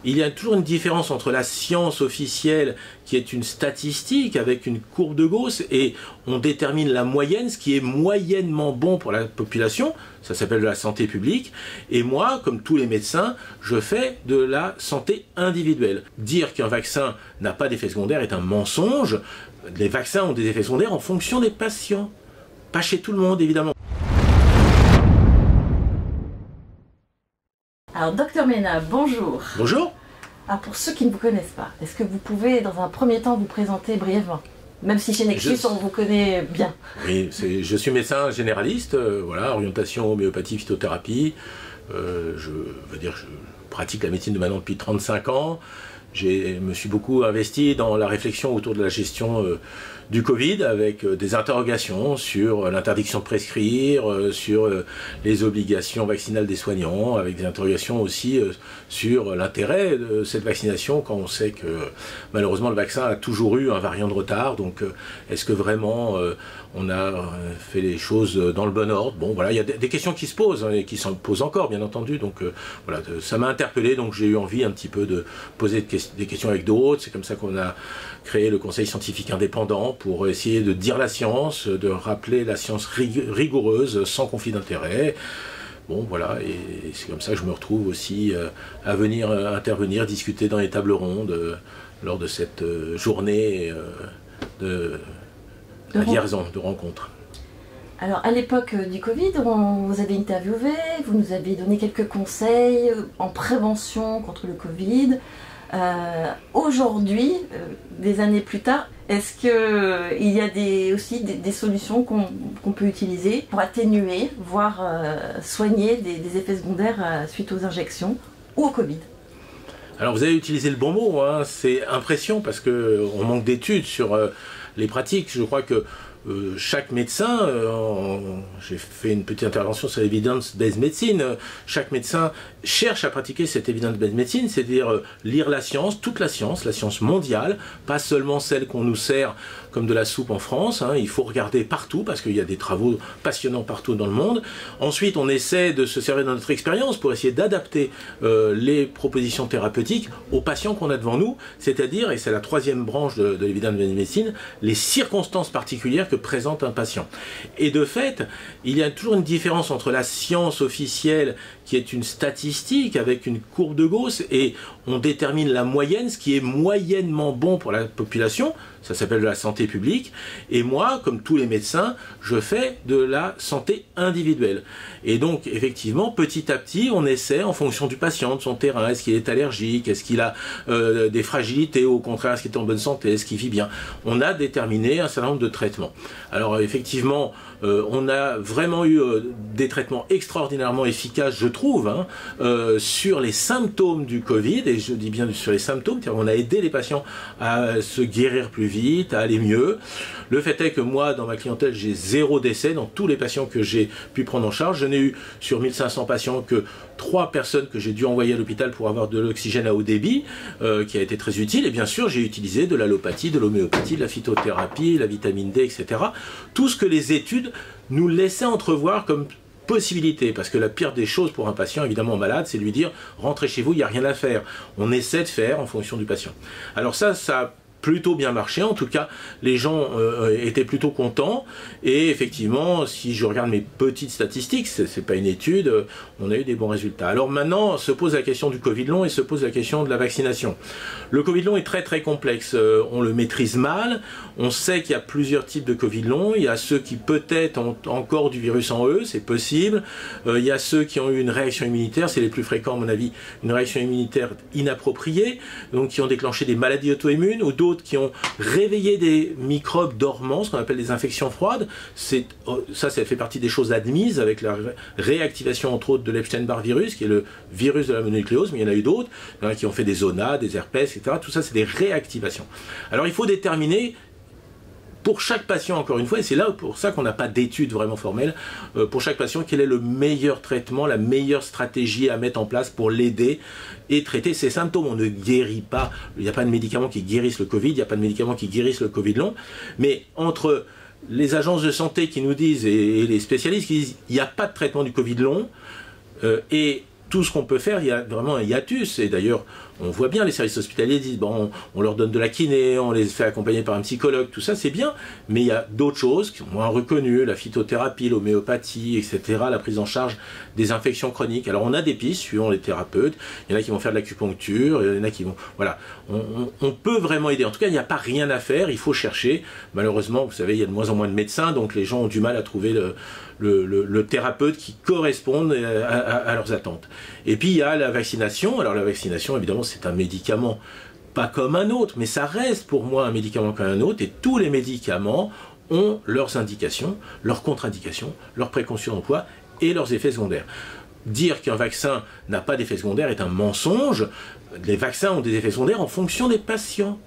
il y a toujours une différence entre la science officielle qui est une statistique avec une courbe de Gauss et on détermine la moyenne, ce qui est moyennement bon pour la population, ça s'appelle de la santé publique, et moi, comme tous les médecins, je fais de la santé individuelle. Dire qu'un vaccin n'a pas d'effet secondaire est un mensonge, les vaccins ont des effets secondaires en fonction des patients, pas chez tout le monde évidemment. Alors, Docteur Ménard, bonjour. Bonjour. Alors, pour ceux qui ne vous connaissent pas, est-ce que vous pouvez, dans un premier temps, vous présenter brièvement? Même si chez Nexus, on vous connaît bien. Oui, je suis médecin généraliste, voilà, orientation homéopathie, phytothérapie. Je pratique la médecine de maintenant depuis 35 ans. Je me suis beaucoup investi dans la réflexion autour de la gestion du Covid avec des interrogations sur l'interdiction de prescrire, sur les obligations vaccinales des soignants, avec des interrogations aussi sur l'intérêt de cette vaccination quand on sait que malheureusement le vaccin a toujours eu un variant de retard. Donc est-ce que vraiment on a fait les choses dans le bon ordre? Bon voilà, il y a des questions qui se posent et qui s'en posent encore bien entendu. Donc voilà, ça m'a interpellé, donc j'ai eu envie un petit peu de poser des questions avec d'autres. C'est comme ça qu'on a créé le Conseil scientifique indépendant pour essayer de dire la science, de rappeler la science rigoureuse, sans conflit d'intérêt. Bon voilà, et c'est comme ça que je me retrouve aussi à venir intervenir, discuter dans les tables rondes lors de cette journée de liaison, de rencontre. Alors, à l'époque du Covid, on vous avait interviewé, vous nous aviez donné quelques conseils en prévention contre le Covid. Aujourd'hui, des années plus tard, est-ce qu'il y a aussi des solutions qu'on peut utiliser pour atténuer, voire soigner des effets secondaires suite aux injections ou au Covid? Alors vous avez utilisé le bon mot, hein, c'est impression parce qu'on manque d'études sur les pratiques. Je crois que chaque médecin, j'ai fait une petite intervention sur l'evidence-based medicine, chaque médecin cherche à pratiquer cette evidence-based medicine, c'est-à-dire lire la science mondiale, pas seulement celle qu'on nous sert comme de la soupe en France, hein, il faut regarder partout parce qu'il y a des travaux passionnants partout dans le monde. Ensuite, on essaie de se servir de notre expérience pour essayer d'adapter les propositions thérapeutiques aux patients qu'on a devant nous, c'est-à-dire, et c'est la troisième branche de l'evidence-based medicine, les circonstances particulières que présente un patient. Et de fait, il y a toujours une différence entre la science officielle qui est une statistique avec une courbe de Gauss et on détermine la moyenne, ce qui est moyennement bon pour la population, ça s'appelle de la santé publique, et moi, comme tous les médecins, je fais de la santé individuelle. Et donc, effectivement, petit à petit, on essaie, en fonction du patient, de son terrain, est-ce qu'il est allergique, est-ce qu'il a des fragilités, au contraire, est-ce qu'il est en bonne santé, est-ce qu'il vit bien. On a déterminé un certain nombre de traitements. Alors, effectivement, on a vraiment eu des traitements extraordinairement efficaces, je trouve, hein, sur les symptômes du Covid, et je dis bien sur les symptômes, c'est-à-dire on a aidé les patients à se guérir plus vite, à aller mieux. Le fait est que moi, dans ma clientèle, j'ai 0 décès dans tous les patients que j'ai pu prendre en charge. Je n'ai eu sur 1500 patients que 3 personnes que j'ai dû envoyer à l'hôpital pour avoir de l'oxygène à haut débit, qui a été très utile. Et bien sûr, j'ai utilisé de l'allopathie, de l'homéopathie, de la phytothérapie, la vitamine D, etc. Tout ce que les études nous laissaient entrevoir comme possibilité, parce que la pire des choses pour un patient évidemment malade, c'est de lui dire rentrez chez vous, il n'y a rien à faire. On essaie de faire en fonction du patient. Alors ça a plutôt bien marché, en tout cas les gens étaient plutôt contents et effectivement si je regarde mes petites statistiques, c'est pas une étude, on a eu des bons résultats. Alors maintenant se pose la question du Covid long et se pose la question de la vaccination. Le Covid long est très très complexe, on le maîtrise mal, on sait qu'il y a plusieurs types de Covid long, il y a ceux qui peut-être ont encore du virus en eux, c'est possible, il y a ceux qui ont eu une réaction immunitaire, c'est les plus fréquents à mon avis, une réaction immunitaire inappropriée, donc qui ont déclenché des maladies auto-immunes ou d'autres qui ont réveillé des microbes dormants, ce qu'on appelle des infections froides. Ça fait partie des choses admises avec la réactivation entre autres de l'Epstein-Barr virus, qui est le virus de la mononucléose, mais il y en a eu d'autres, il y en a qui ont fait des zonas, des herpès, etc. Tout ça c'est des réactivations. Alors il faut déterminer pour chaque patient, encore une fois, et c'est là pour ça qu'on n'a pas d'études vraiment formelles, pour chaque patient, quel est le meilleur traitement, la meilleure stratégie à mettre en place pour l'aider et traiter ses symptômes. On ne guérit pas, il n'y a pas de médicaments qui guérissent le Covid, il n'y a pas de médicaments qui guérissent le Covid long, mais entre les agences de santé qui nous disent, et les spécialistes qui disent, il n'y a pas de traitement du Covid long, et tout ce qu'on peut faire, il y a vraiment un hiatus, et d'ailleurs On voit bien les services hospitaliers disent, bon, on leur donne de la kiné, on les fait accompagner par un psychologue, tout ça c'est bien, mais il y a d'autres choses qui sont moins reconnues, la phytothérapie, l'homéopathie, etc., la prise en charge des infections chroniques. Alors on a des pistes suivant les thérapeutes, il y en a qui vont faire de l'acupuncture, il y en a qui vont... Voilà, on peut vraiment aider. En tout cas, il n'y a pas rien à faire, il faut chercher. Malheureusement, vous savez, il y a de moins en moins de médecins, donc les gens ont du mal à trouver le thérapeute qui corresponde à leurs attentes. Et puis il y a la vaccination. Alors la vaccination, évidemment, c'est un médicament pas comme un autre, mais ça reste pour moi un médicament comme un autre, et tous les médicaments ont leurs indications, leurs contre-indications, leurs précautions d'emploi et leurs effets secondaires. Dire qu'un vaccin n'a pas d'effets secondaires est un mensonge. Les vaccins ont des effets secondaires en fonction des patients.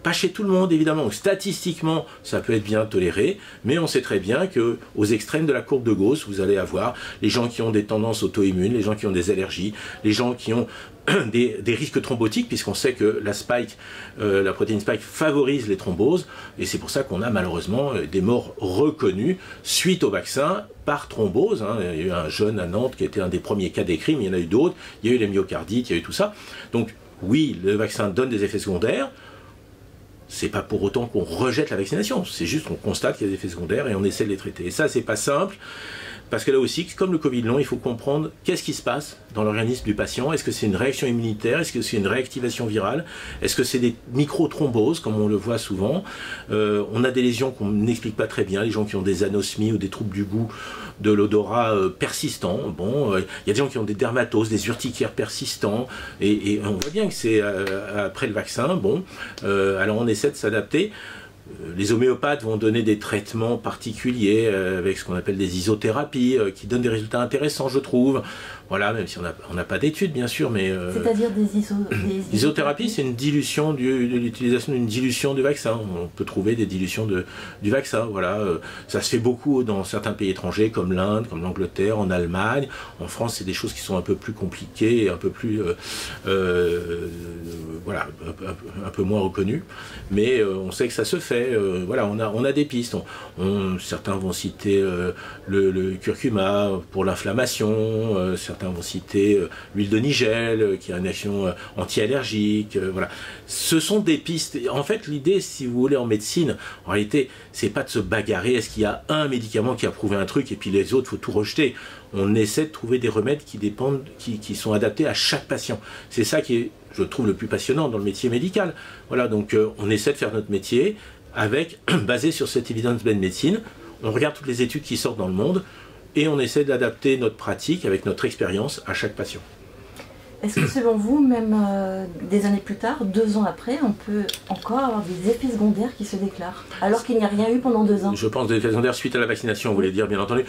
Pas chez tout le monde, évidemment. Donc, statistiquement, ça peut être bien toléré, mais on sait très bien qu'aux extrêmes de la courbe de Gauss, vous allez avoir les gens qui ont des tendances auto-immunes, les gens qui ont des allergies, les gens qui ont des risques thrombotiques, puisqu'on sait que la protéine spike favorise les thromboses, et c'est pour ça qu'on a malheureusement des morts reconnues suite au vaccin par thrombose. Il y a eu un jeune à Nantes qui était un des premiers cas décrits, mais il y en a eu d'autres. Il y a eu les myocardites, il y a eu tout ça. Donc oui, le vaccin donne des effets secondaires. C'est pas pour autant qu'on rejette la vaccination, c'est juste qu'on constate qu'il y a des effets secondaires et on essaie de les traiter. Et ça, c'est pas simple, parce que là aussi, comme le Covid long, il faut comprendre qu'est-ce qui se passe dans l'organisme du patient. Est-ce que c'est une réaction immunitaire? Est-ce que c'est une réactivation virale? Est-ce que c'est des micro-thromboses, comme on le voit souvent? On a des lésions qu'on n'explique pas très bien, les gens qui ont des anosmies ou des troubles du goût, de l'odorat persistant. Bon, il y a des gens qui ont des dermatoses, des urticaires persistants, et on voit bien que c'est après le vaccin. Bon, alors on essaie de s'adapter. Les homéopathes vont donner des traitements particuliers avec ce qu'on appelle des isothérapies qui donnent des résultats intéressants, je trouve. Voilà, même si on n'a pas d'études, bien sûr, mais... C'est-à-dire des isothérapies, c'est une dilution l'utilisation d'une dilution du vaccin. On peut trouver des dilutions du vaccin, voilà. Ça se fait beaucoup dans certains pays étrangers, comme l'Inde, comme l'Angleterre, en Allemagne. En France, c'est des choses qui sont un peu plus compliquées, et un peu plus... voilà, un peu moins reconnues. Mais on sait que ça se fait. Voilà, on a des pistes. Certains vont citer le curcuma pour l'inflammation, certains vont citer l'huile de nigel qui a une action anti-allergique. Voilà. Ce sont des pistes. En fait, l'idée, si vous voulez, en médecine, en réalité, c'est pas de se bagarrer. Est-ce qu'il y a un médicament qui a prouvé un truc et puis les autres, faut tout rejeter? On essaie de trouver des remèdes qui sont adaptés à chaque patient. C'est ça qui est, je trouve, le plus passionnant dans le métier médical. Voilà, donc on essaie de faire notre métier basé sur cette evidence-based médecine. On regarde toutes les études qui sortent dans le monde et on essaie d'adapter notre pratique avec notre expérience à chaque patient. Est-ce que selon vous, même des années plus tard, 2 ans après, on peut encore avoir des effets secondaires qui se déclarent, alors qu'il n'y a rien eu pendant 2 ans? Je pense des effets secondaires suite à la vaccination, vous voulez dire, bien entendu.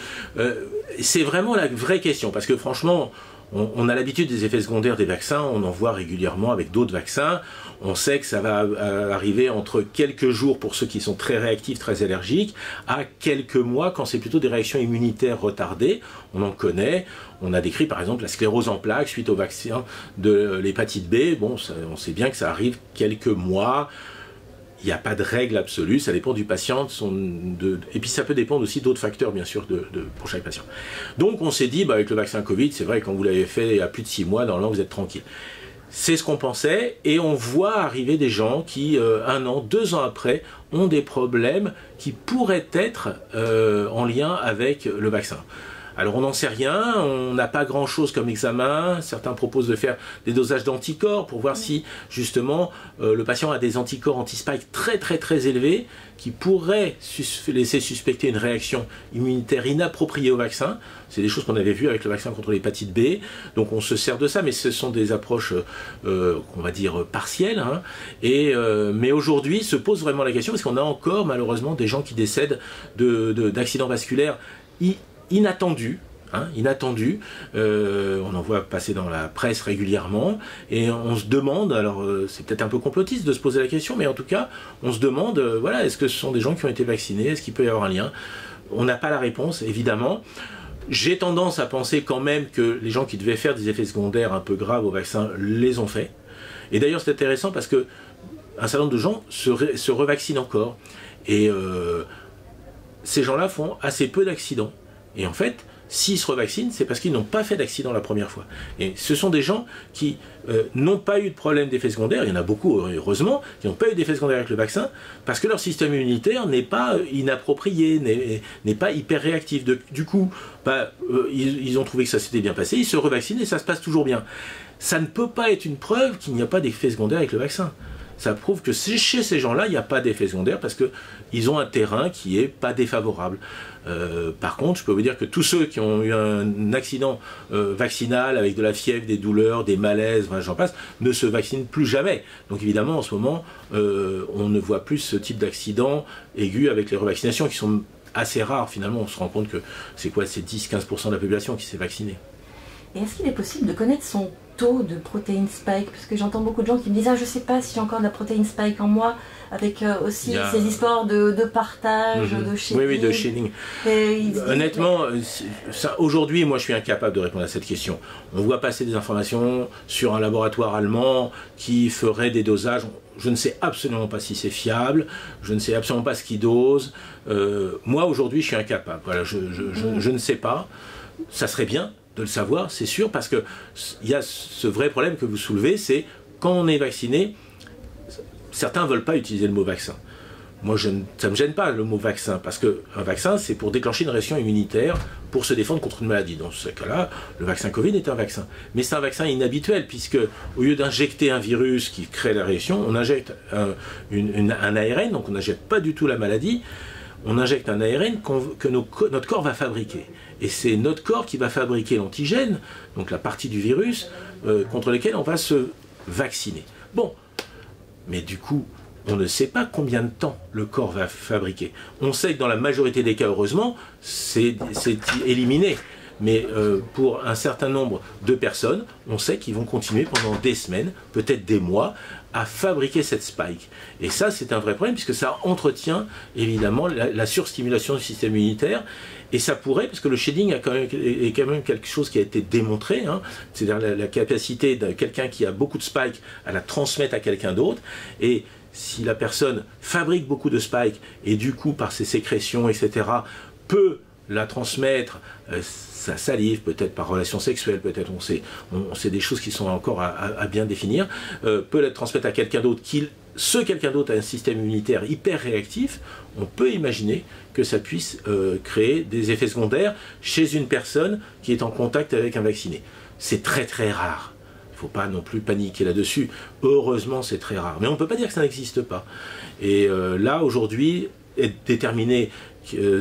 C'est vraiment la vraie question, parce que franchement, on a l'habitude des effets secondaires des vaccins, on en voit régulièrement avec d'autres vaccins. On sait que ça va arriver entre quelques jours pour ceux qui sont très réactifs, très allergiques, à quelques mois quand c'est plutôt des réactions immunitaires retardées. On en connaît. On a décrit par exemple la sclérose en plaques suite au vaccin de l'hépatite B. Bon, on sait bien que ça arrive quelques mois. Il n'y a pas de règle absolue, ça dépend du patient, et puis ça peut dépendre aussi d'autres facteurs, bien sûr, pour chaque patient. Donc on s'est dit, avec le vaccin Covid, c'est vrai, quand vous l'avez fait il y a plus de 6 mois, normalement vous êtes tranquille. C'est ce qu'on pensait, et on voit arriver des gens qui, 1 an, 2 ans après, ont des problèmes qui pourraient être en lien avec le vaccin. Alors on n'en sait rien, on n'a pas grand chose comme examen, certains proposent de faire des dosages d'anticorps pour voir si justement le patient a des anticorps anti-spike très élevés qui pourraient laisser suspecter une réaction immunitaire inappropriée au vaccin. C'est des choses qu'on avait vues avec le vaccin contre l'hépatite B, donc on se sert de ça, mais ce sont des approches, on va dire, partielles. Hein. Mais aujourd'hui se pose vraiment la question, parce qu'on a encore malheureusement des gens qui décèdent d'accidents vasculaires inattendus, on en voit passer dans la presse régulièrement, et on se demande, alors c'est peut-être un peu complotiste de se poser la question, mais en tout cas, on se demande, voilà, est-ce que ce sont des gens qui ont été vaccinés, est-ce qu'il peut y avoir un lien? On n'a pas la réponse, évidemment. J'ai tendance à penser quand même que les gens qui devaient faire des effets secondaires un peu graves au vaccin les ont fait. Et d'ailleurs, c'est intéressant parce que un certain nombre de gens se revaccinent encore. Et ces gens-là font assez peu d'accidents. Et en fait, s'ils se revaccinent, c'est parce qu'ils n'ont pas fait d'accident la première fois. Et ce sont des gens qui n'ont pas eu de problème d'effets secondaires, il y en a beaucoup heureusement, qui n'ont pas eu d'effets secondaires avec le vaccin, parce que leur système immunitaire n'est pas inapproprié, n'est pas hyper réactif. Du coup, ils ont trouvé que ça s'était bien passé, ils se revaccinent et ça se passe toujours bien. Ça ne peut pas être une preuve qu'il n'y a pas d'effets secondaires avec le vaccin. Ça prouve que chez ces gens-là, il n'y a pas d'effet secondaire parce qu'ils ont un terrain qui n'est pas défavorable. Par contre, je peux vous dire que tous ceux qui ont eu un accident vaccinal avec de la fièvre, des douleurs, des malaises, j'en passe, ne se vaccinent plus jamais. Donc évidemment, en ce moment, on ne voit plus ce type d'accident aigu avec les revaccinations qui sont assez rares. Finalement, on se rend compte que c'est quoi, c'est 10-15% de la population qui s'est vaccinée. Et est-ce qu'il est possible de connaître son taux de protéines spike? Parce que j'entends beaucoup de gens qui me disent « Ah, je sais pas si j'ai encore de la protéine spike en moi », avec aussi ces histoires de partage, de shading. Oui, de shading. Honnêtement, aujourd'hui, moi je suis incapable de répondre à cette question. On voit passer des informations sur un laboratoire allemand qui ferait des dosages. Je ne sais absolument pas si c'est fiable, je ne sais absolument pas ce qu'il dose. Moi aujourd'hui, je suis incapable. Voilà, je ne sais pas. Ça serait bien de le savoir, c'est sûr, parce qu'il y a ce vrai problème que vous soulevez, c'est quand on est vacciné, certains ne veulent pas utiliser le mot vaccin. Moi, ça ne me gêne pas le mot vaccin, parce qu'un vaccin, c'est pour déclencher une réaction immunitaire pour se défendre contre une maladie. Dans ce cas-là, le vaccin Covid est un vaccin. Mais c'est un vaccin inhabituel, puisque au lieu d'injecter un virus qui crée la réaction, on injecte un ARN, donc on n'injecte pas du tout la maladie, on injecte un ARN que notre corps va fabriquer. Et c'est notre corps qui va fabriquer l'antigène, donc la partie du virus, contre lequel on va se vacciner. Bon, mais du coup, on ne sait pas combien de temps le corps va fabriquer. On sait que dans la majorité des cas, heureusement, c'est éliminé. Mais pour un certain nombre de personnes, on sait qu'ils vont continuer pendant des semaines, peut-être des mois, à fabriquer cette spike. Et ça, c'est un vrai problème, puisque ça entretient évidemment la surstimulation du système immunitaire. Et ça pourrait, parce que le shading est quand même quelque chose qui a été démontré, hein, c'est-à-dire la capacité de quelqu'un qui a beaucoup de spike à la transmettre à quelqu'un d'autre. Et si la personne fabrique beaucoup de spike, et du coup, par ses sécrétions, etc., peut la transmettre, sa salive, peut-être par relation sexuelle, peut-être on sait des choses qui sont encore à bien définir, peut la transmettre à quelqu'un d'autre, ce quelqu'un d'autre a un système immunitaire hyper réactif, on peut imaginer que ça puisse créer des effets secondaires chez une personne qui est en contact avec un vacciné. C'est très très rare. Il ne faut pas non plus paniquer là-dessus. Heureusement, c'est très rare. Mais on ne peut pas dire que ça n'existe pas. Et là, aujourd'hui, déterminer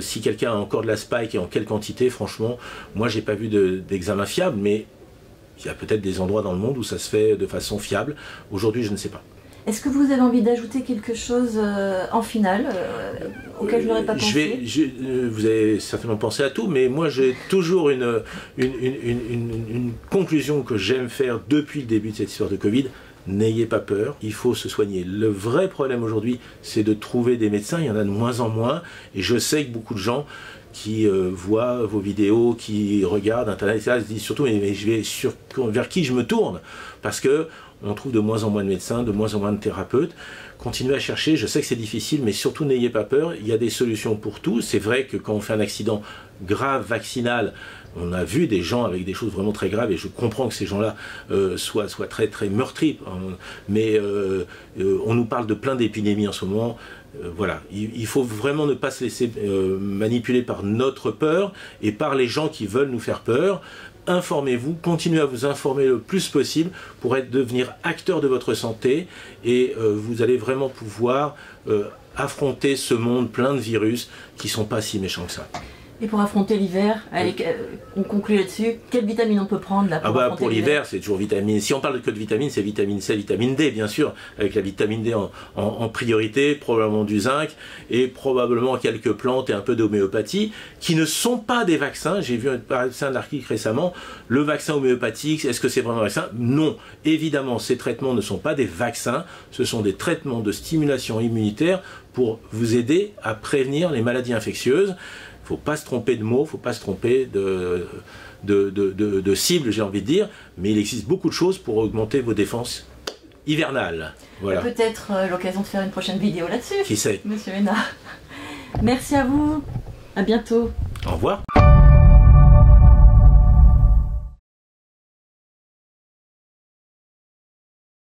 si quelqu'un a encore de la spike et en quelle quantité, franchement, moi j'ai pas vu d'examen fiable, mais il y a peut-être des endroits dans le monde où ça se fait de façon fiable. Aujourd'hui, je ne sais pas. Est-ce que vous avez envie d'ajouter quelque chose en finale auquel je n'aurais pas pensé? Vous avez certainement pensé à tout, mais moi j'ai toujours une conclusion que j'aime faire depuis le début de cette histoire de Covid. N'ayez pas peur, il faut se soigner. Le vrai problème aujourd'hui, c'est de trouver des médecins, il y en a de moins en moins, et je sais que beaucoup de gens qui voient vos vidéos, qui regardent Internet, etc., se disent surtout, mais je vais vers qui je me tourne? Parce que on trouve de moins en moins de médecins, de moins en moins de thérapeutes. Continuez à chercher, je sais que c'est difficile, mais surtout n'ayez pas peur, il y a des solutions pour tout. C'est vrai que quand on fait un accident grave vaccinal, on a vu des gens avec des choses vraiment très graves, et je comprends que ces gens-là soient très très meurtris, mais on nous parle de plein d'épidémies en ce moment. Voilà, il faut vraiment ne pas se laisser manipuler par notre peur et par les gens qui veulent nous faire peur. Informez-vous, continuez à vous informer le plus possible pour devenir acteur de votre santé, et vous allez vraiment pouvoir affronter ce monde plein de virus qui ne sont pas si méchants que ça. Et pour affronter l'hiver, on conclut là-dessus, quelle vitamine on peut prendre là, pour l'hiver, c'est toujours vitamine. Si on parle que de vitamines, c'est vitamine C, vitamine D, bien sûr, avec la vitamine D en priorité, probablement du zinc, et probablement quelques plantes et un peu d'homéopathie, qui ne sont pas des vaccins. J'ai vu un article récemment, le vaccin homéopathique, est-ce que c'est vraiment un vaccin? Non. Évidemment, ces traitements ne sont pas des vaccins, ce sont des traitements de stimulation immunitaire pour vous aider à prévenir les maladies infectieuses. Il ne faut pas se tromper de mots, il ne faut pas se tromper de cible, j'ai envie de dire, mais il existe beaucoup de choses pour augmenter vos défenses hivernales. Voilà. Peut-être l'occasion de faire une prochaine vidéo là-dessus. Qui sait? Monsieur Ménard. Merci à vous, à bientôt. Au revoir.